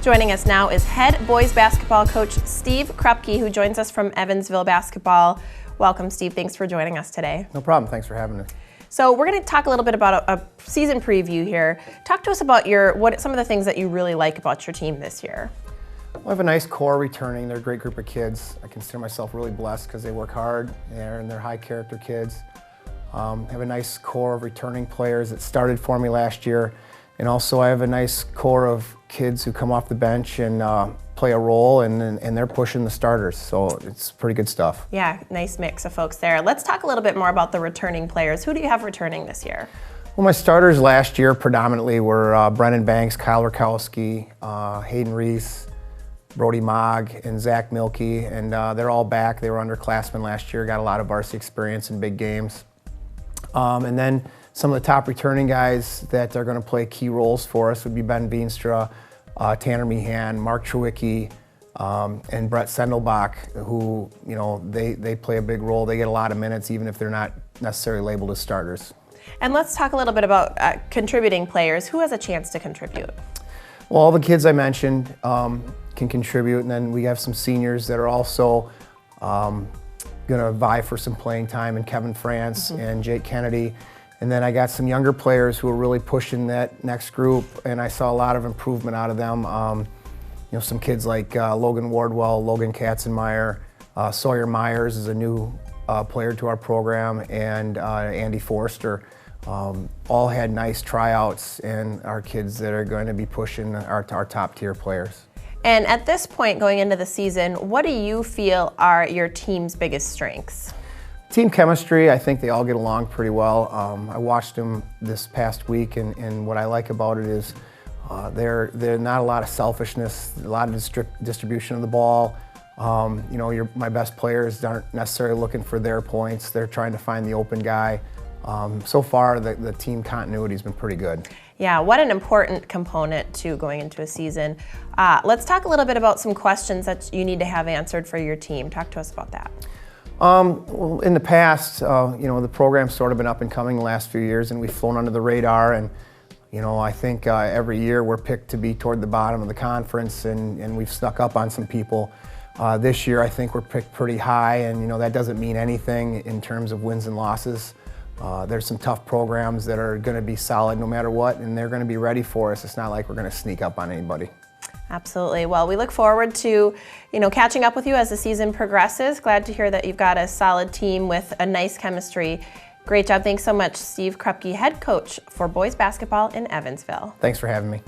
Joining us now is head boys basketball coach Steve Krupke, who joins us from Evansville basketball. Welcome, Steve. Thanks for joining us today. No problem. Thanks for having me. So we're going to talk a little bit about a season preview here. Talk to us about some of the things that you really like about your team this year. Well, I have a nice core returning. They're a great group of kids. I consider myself really blessed because they work hard and they're high character kids. I have a nice core of returning players that started for me last year. And also I have a nice core of kids who come off the bench and play a role, and they're pushing the starters. So it's pretty good stuff. Yeah, nice mix of folks there. Let's talk a little bit more about the returning players. Who do you have returning this year? Well, my starters last year predominantly were Brennan Banks, Kyle Rakowski, Hayden Reese, Brody Mogg, and Zach Milkey, and they're all back. They were underclassmen last year, got a lot of varsity experience in big games. And then some of the top returning guys that are going to play key roles for us would be Ben Veenstra, Tanner Meehan, Mark Trewicki, and Brett Sendelbach, who, you know, they play a big role. They get a lot of minutes even if they're not necessarily labeled as starters. And let's talk a little bit about contributing players. Who has a chance to contribute? Well, all the kids I mentioned can contribute, and then we have some seniors that are also going to vie for some playing time, and Kevin France and Jake Kennedy. And then I got some younger players who are really pushing that next group, and I saw a lot of improvement out of them. You know, some kids like Logan Wardwell, Logan Katzenmeyer, Sawyer Myers is a new player to our program, and Andy Forster. All had nice tryouts, and our kids that are going to be pushing our top tier players. And at this point going into the season, what do you feel are your team's biggest strengths? Team chemistry, I think they all get along pretty well. I watched them this past week, and what I like about it is there's not a lot of selfishness, a lot of distribution of the ball. You know, my best players aren't necessarily looking for their points. They're trying to find the open guy. So far, the team continuity has been pretty good. Yeah, what an important component to going into a season. Let's talk a little bit about some questions that you need to have answered for your team. Talk to us about that. Well, in the past, you know, the program's sort of been up and coming the last few years, and we've flown under the radar. And you know, I think every year we're picked to be toward the bottom of the conference, and we've snuck up on some people. This year, I think we're picked pretty high, and you know that doesn't mean anything in terms of wins and losses. There's some tough programs that are going to be solid no matter what, and they're going to be ready for us. It's not like we're going to sneak up on anybody. Absolutely. Well, we look forward to, you know, catching up with you as the season progresses. Glad to hear that you've got a solid team with a nice chemistry. Great job. Thanks so much, Steve Krupke, head coach for boys basketball in Evansville. Thanks for having me.